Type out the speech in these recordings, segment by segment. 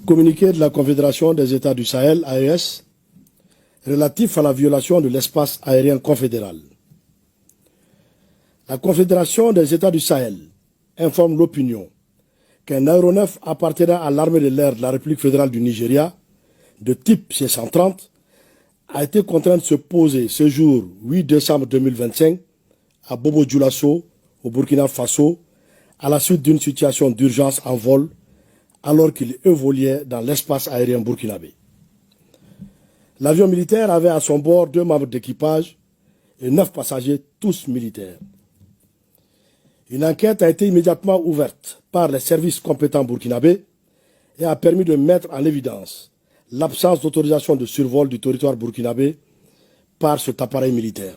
Communiqué de la Confédération des États du Sahel, AES, relatif à la violation de l'espace aérien confédéral. La Confédération des États du Sahel informe l'opinion qu'un aéronef appartenant à l'armée de l'air de la République fédérale du Nigeria, de type C-130, a été contraint de se poser ce jour 8 décembre 2025 à Bobo Dioulasso, au Burkina Faso, à la suite d'une situation d'urgence en vol, alors qu'il évoluait dans l'espace aérien burkinabé. L'avion militaire avait à son bord 2 membres d'équipage et 9 passagers, tous militaires. Une enquête a été immédiatement ouverte par les services compétents burkinabés et a permis de mettre en évidence l'absence d'autorisation de survol du territoire burkinabé par cet appareil militaire.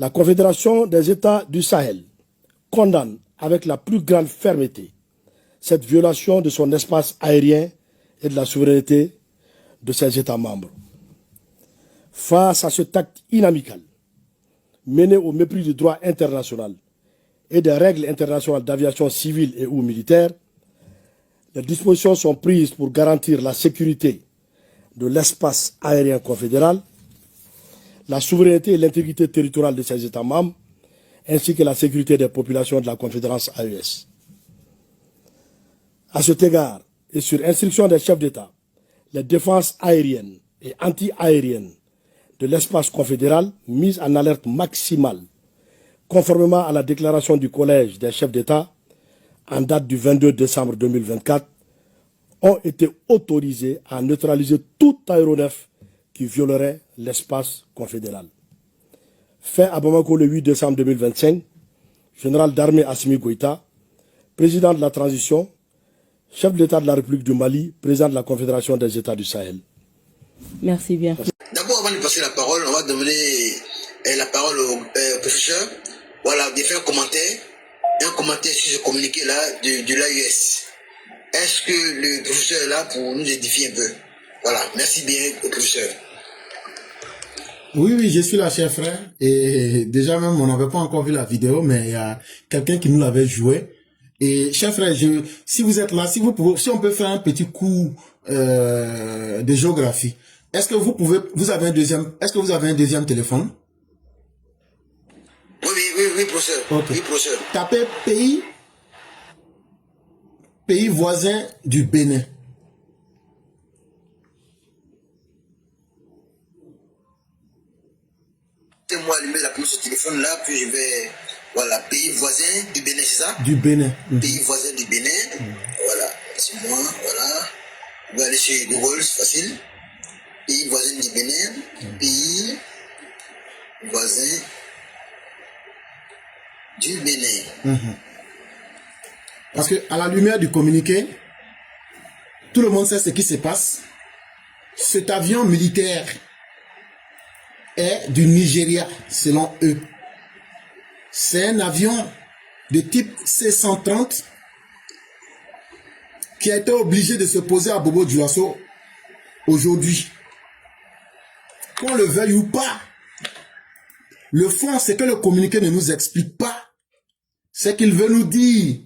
La Confédération des États du Sahel condamne avec la plus grande fermeté cette violation de son espace aérien et de la souveraineté de ses États membres. Face à cet acte inamical, mené au mépris du droit international et des règles internationales d'aviation civile et ou militaire, les dispositions sont prises pour garantir la sécurité de l'espace aérien confédéral, la souveraineté et l'intégrité territoriale de ses États membres, ainsi que la sécurité des populations de la Confédération AES. À cet égard, et sur instruction des chefs d'État, les défenses aériennes et anti-aériennes de l'espace confédéral mises en alerte maximale, conformément à la déclaration du Collège des chefs d'État en date du 22 décembre 2024, ont été autorisées à neutraliser tout aéronef qui violerait l'espace confédéral. Fait à Bamako le 8 décembre 2025, général d'armée Assimi Goïta, président de la transition, chef de l'État de la République du Mali, président de la Confédération des États du Sahel. Merci bien. D'abord, avant de passer la parole, on va donner la parole au professeur. Voilà, de faire un commentaire sur ce communiqué-là de l'AES. Est-ce que le professeur est là pour nous édifier un peu? Voilà, merci bien au professeur. Oui, je suis là, cher frère. Et déjà même, on n'avait pas encore vu la vidéo, mais il y a quelqu'un qui nous l'avait joué. Et cher frère, si vous êtes là, si on peut faire un petit coup de géographie, est-ce que vous avez un deuxième téléphone? Oui, professeur. Okay. Oui, professeur. Tapez pays voisin du Bénin. Moi allumer la prise ce téléphone là, puis je vais, voilà, pays voisin du Bénin, c'est ça? Du Bénin. Pays voisin du Bénin, voilà, c'est moi, voilà. On va aller sur Google, c'est facile. Pays voisin du Bénin, pays voisin du Bénin. Parce que à la lumière du communiqué, tout le monde sait ce qui se passe. Cet avion militaire est du Nigeria, selon eux. C'est un avion de type C-130 qui a été obligé de se poser à Bobo Dioulasso aujourd'hui. Qu'on le veuille ou pas, le fond, c'est que le communiqué ne nous explique pas. C'est qu'il veut nous dire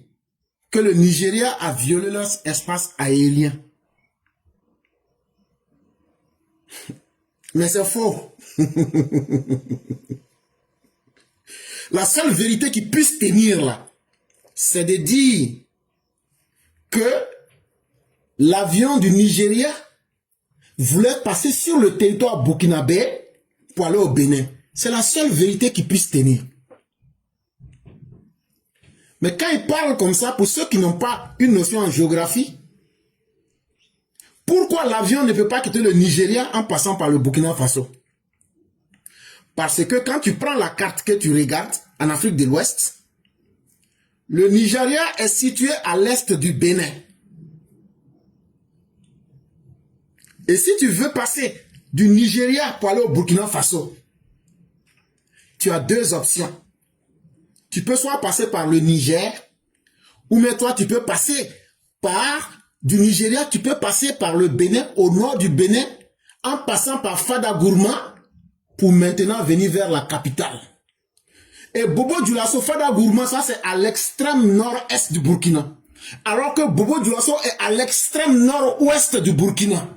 que le Nigeria a violé leur espace aérien. Mais c'est faux. La seule vérité qui puisse tenir là, c'est de dire que l'avion du Nigeria voulait passer sur le territoire burkinabé pour aller au Bénin. C'est la seule vérité qui puisse tenir. Mais quand il parle comme ça, pour ceux qui n'ont pas une notion en géographie, pourquoi l'avion ne peut pas quitter le Nigeria en passant par le Burkina Faso? Parce que quand tu prends la carte que tu regardes en Afrique de l'Ouest, le Nigeria est situé à l'est du Bénin. Et si tu veux passer du Nigeria pour aller au Burkina Faso, tu as 2 options. Tu peux soit passer par le Niger, ou mais toi tu peux passer du Nigeria, tu peux passer par le Bénin, au nord du Bénin, en passant par Fadagourma, pour maintenant venir vers la capitale. Et Bobo Dioulasso, Fadagourma, ça c'est à l'extrême nord-est du Burkina. alors que Bobo Dioulasso est à l'extrême nord-ouest du Burkina.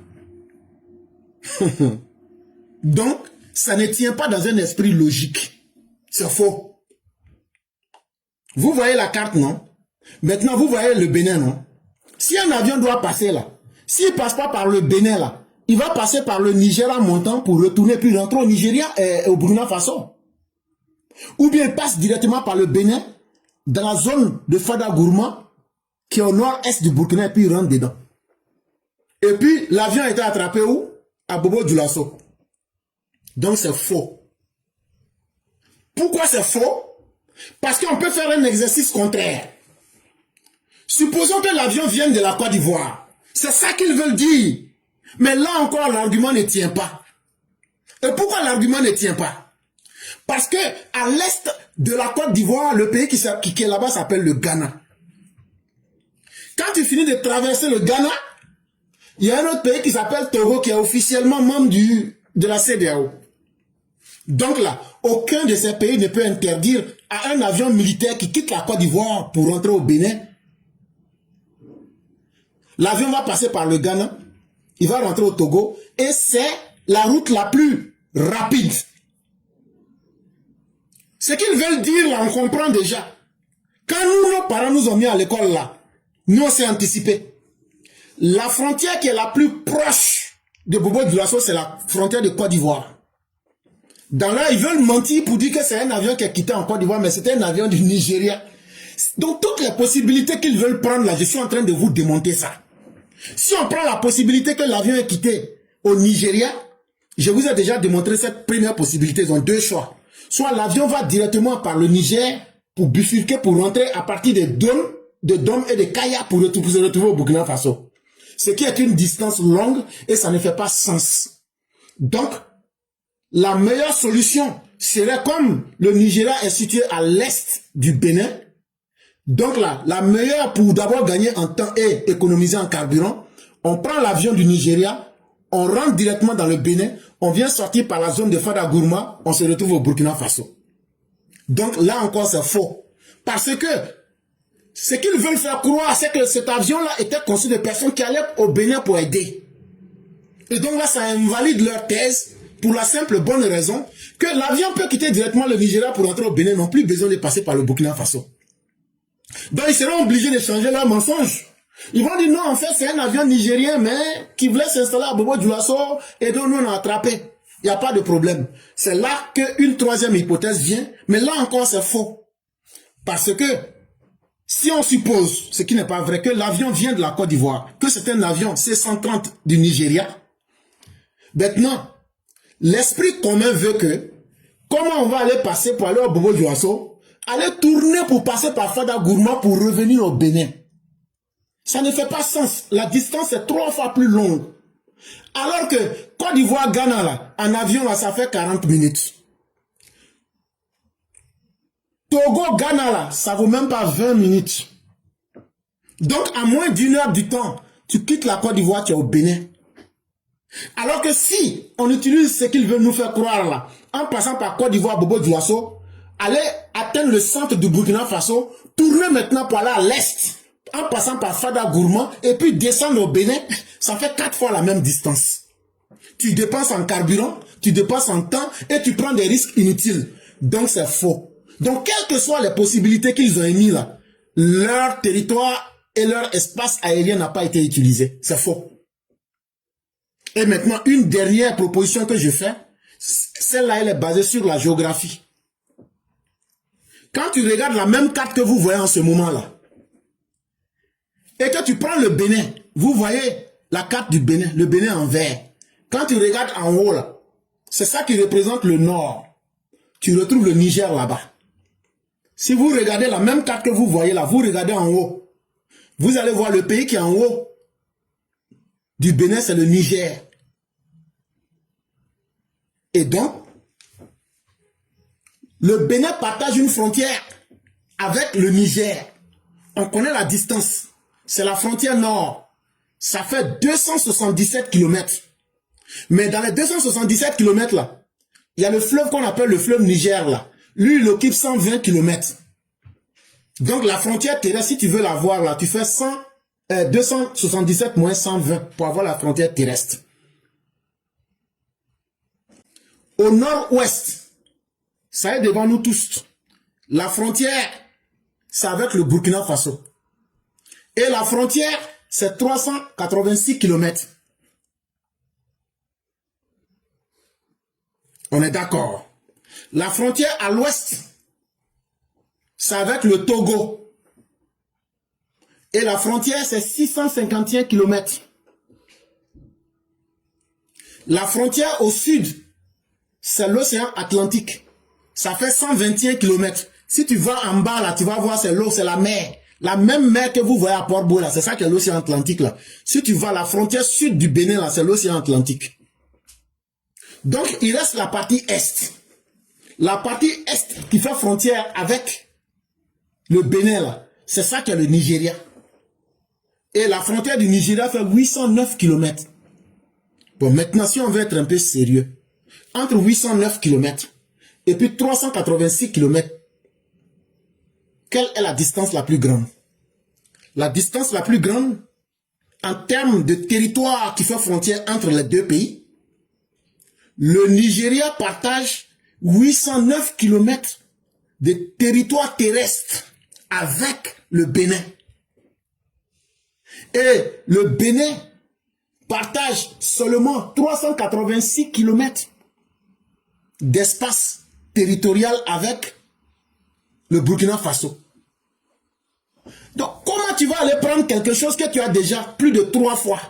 Donc, ça ne tient pas dans un esprit logique. C'est faux. Vous voyez la carte, non? Maintenant, vous voyez le Bénin, non? Si un avion doit passer là, s'il ne passe pas par le Bénin là, il va passer par le Nigeria montant pour retourner puis rentrer au Nigeria et au Burkina Faso. Ou bien il passe directement par le Bénin dans la zone de Fada Gourma qui est au nord-est du Burkina et puis il rentre dedans. Et puis l'avion a été attrapé où? À Bobo Dioulasso. Donc c'est faux. Pourquoi c'est faux? Parce qu'on peut faire un exercice contraire. Supposons que l'avion vienne de la Côte d'Ivoire. C'est ça qu'ils veulent dire. Mais là encore, l'argument ne tient pas. Et pourquoi l'argument ne tient pas? Parce que à l'est de la Côte d'Ivoire, le pays qui est là-bas s'appelle le Ghana. Quand tu finis de traverser le Ghana, il y a un autre pays qui s'appelle Togo qui est officiellement membre de la CEDEAO. Donc là, aucun de ces pays ne peut interdire à un avion militaire qui quitte la Côte d'Ivoire pour rentrer au Bénin. L'avion va passer par le Ghana, il va rentrer au Togo et c'est la route la plus rapide. Ce qu'ils veulent dire là, on comprend déjà. Quand nos parents nous ont mis à l'école là, nous on s'est anticipé. La frontière qui est la plus proche de Bobo Dioulasso, c'est la frontière de Côte d'Ivoire. Dans là, ils veulent mentir pour dire que c'est un avion qui est quitté en Côte d'Ivoire, mais c'était un avion du Nigeria. Donc toutes les possibilités qu'ils veulent prendre là, je suis en train de vous démonter ça. Si on prend la possibilité que l'avion est quitté au Nigeria, je vous ai déjà démontré cette première possibilité. Ils ont deux choix. Soit l'avion va directement par le Niger pour bifurquer, pour rentrer à partir de Dom et de Kaya pour se retrouver au Burkina Faso. Ce qui est une distance longue et ça ne fait pas sens. Donc, la meilleure solution serait comme le Nigeria est situé à l'est du Bénin. Donc là, la meilleure pour d'abord gagner en temps et économiser en carburant, on prend l'avion du Nigeria, on rentre directement dans le Bénin, on vient sortir par la zone de Fada Gourma, on se retrouve au Burkina Faso. Donc là encore c'est faux. Parce que ce qu'ils veulent faire croire, c'est que cet avion-là était conçu de personnes qui allaient au Bénin pour aider. Et donc là, ça invalide leur thèse pour la simple bonne raison que l'avion peut quitter directement le Nigeria pour rentrer au Bénin, n'ont plus besoin de passer par le Burkina Faso. Donc ils seront obligés de changer leur mensonge. Ils vont dire non, en fait c'est un avion nigérien mais qui voulait s'installer à Bobo Dioulasso et donc nous on a attrapé. Il n'y a pas de problème. C'est là qu'une troisième hypothèse vient, mais là encore c'est faux. Parce que si on suppose, ce qui n'est pas vrai, que l'avion vient de la Côte d'Ivoire, que c'est un avion C-130 du Nigeria, maintenant, l'esprit commun veut que, comment on va aller passer pour aller au Bobo Dioulasso, aller tourner pour passer par Fada Gourma pour revenir au Bénin. Ça ne fait pas sens. La distance est 3 fois plus longue. Alors que Côte d'Ivoire, Ghana, là, en avion, là, ça fait 40 minutes. Togo, Ghana, là, ça vaut même pas 20 minutes. Donc, à moins d'1 heure du temps, tu quittes la Côte d'Ivoire, tu es au Bénin. Alors que si on utilise ce qu'ils veulent nous faire croire, là, en passant par Côte d'Ivoire, Bobo Dioulasso, aller atteindre le centre du Burkina Faso, tourner maintenant pour aller à l'est, en passant par Fada Gourma, et puis descendre au Bénin, ça fait 4 fois la même distance. Tu dépenses en carburant, tu dépenses en temps, et tu prends des risques inutiles. Donc c'est faux. Donc quelles que soient les possibilités qu'ils ont émises là, leur territoire et leur espace aérien n'a pas été utilisé. C'est faux. Et maintenant, une dernière proposition que je fais, celle-là elle est basée sur la géographie. Quand tu regardes la même carte que vous voyez en ce moment-là, et que tu prends le Bénin, vous voyez la carte du Bénin, le Bénin en vert. Quand tu regardes en haut, là, c'est ça qui représente le nord. Tu retrouves le Niger là-bas. Si vous regardez la même carte que vous voyez là, vous regardez en haut, vous allez voir le pays qui est en haut du Bénin, c'est le Niger. Et donc, le Bénin partage une frontière avec le Niger. On connaît la distance. C'est la frontière nord. Ça fait 277 km. Mais dans les 277 km là, il y a le fleuve qu'on appelle le fleuve Niger là. Lui, il occupe 120 km. Donc la frontière terrestre, si tu veux la voir là, tu fais 277 moins 120 pour avoir la frontière terrestre. Au nord-ouest, ça est devant nous tous. La frontière, c'est avec le Burkina Faso. Et la frontière, c'est 386 km. On est d'accord. La frontière à l'ouest, c'est avec le Togo. Et la frontière, c'est 651 km. La frontière au sud, c'est l'océan Atlantique. Ça fait 121 km. Si tu vas en bas, là, tu vas voir, c'est l'eau, c'est la mer. La même mer que vous voyez à Port-Boueux, là, c'est ça qui est l'océan Atlantique, là. Si tu vas à la frontière sud du Bénin, là, c'est l'océan Atlantique. Donc, il reste la partie est. La partie est qui fait frontière avec le Bénin, là, c'est ça qui est le Nigeria. Et la frontière du Nigeria fait 809 km. Bon, maintenant, si on veut être un peu sérieux, entre 809 km et puis 386 km, quelle est la distance la plus grande? La distance la plus grande, en termes de territoire qui fait frontière entre les deux pays, le Nigeria partage 809 km de territoire terrestre avec le Bénin. Et le Bénin partage seulement 386 km d'espace territorial avec le Burkina Faso. Donc, comment tu vas aller prendre quelque chose que tu as déjà plus de 3 fois?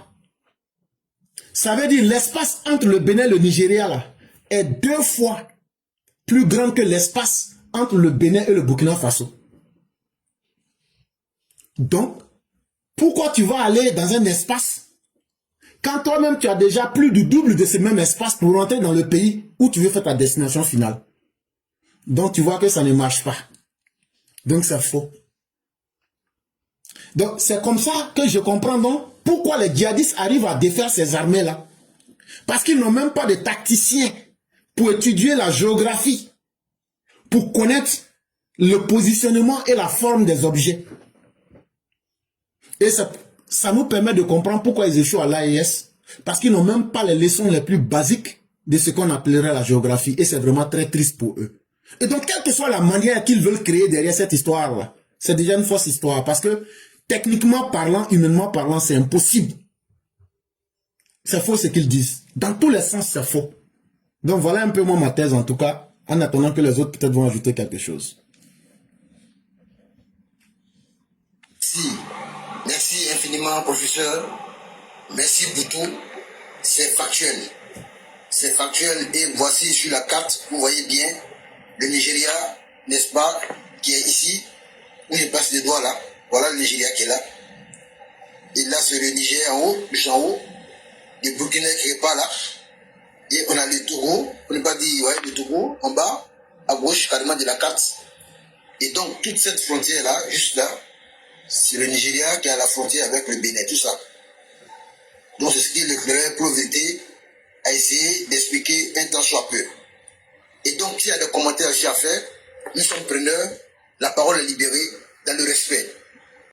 Ça veut dire l'espace entre le Bénin et le Nigeria là, est 2 fois plus grand que l'espace entre le Bénin et le Burkina Faso. Donc, pourquoi tu vas aller dans un espace quand toi-même tu as déjà plus du double de ce même espace pour rentrer dans le pays où tu veux faire ta destination finale? Donc, tu vois que ça ne marche pas. Donc, c'est faux. Donc, c'est comme ça que je comprends donc pourquoi les djihadistes arrivent à défaire ces armées-là. Parce qu'ils n'ont même pas de tacticiens pour étudier la géographie, pour connaître le positionnement et la forme des objets. Et ça nous permet de comprendre pourquoi ils échouent à l'AES. Parce qu'ils n'ont même pas les leçons les plus basiques de ce qu'on appellerait la géographie. Et c'est vraiment très triste pour eux. Et donc, quelle que soit la manière qu'ils veulent créer derrière cette histoire-là, c'est déjà une fausse histoire. Parce que, techniquement parlant, humainement parlant, c'est impossible. C'est faux ce qu'ils disent. Dans tous les sens, c'est faux. Donc, voilà un peu moi ma thèse en tout cas, en attendant que les autres peut-être vont ajouter quelque chose. Merci infiniment, professeur. Merci pour tout. C'est factuel. C'est factuel. Et voici sur la carte, vous voyez bien le Nigeria, n'est-ce pas, qui est ici, où je passe les doigts là. Voilà le Nigeria qui est là. Et là, c'est le Niger en haut, juste en haut. Le Burkina qui est pas là. Et on a le Togo, on n'est pas dit, ouais, le Togo en bas, à gauche, carrément de la carte. Et donc, toute cette frontière-là, juste là, c'est le Nigeria qui a la frontière avec le Bénin, tout ça. Donc, c'est ce qui le Pro-VT a essayé d'expliquer un temps soit peu. Et donc, s'il y a des commentaires aussi à faire, nous sommes preneurs, la parole est libérée dans le respect.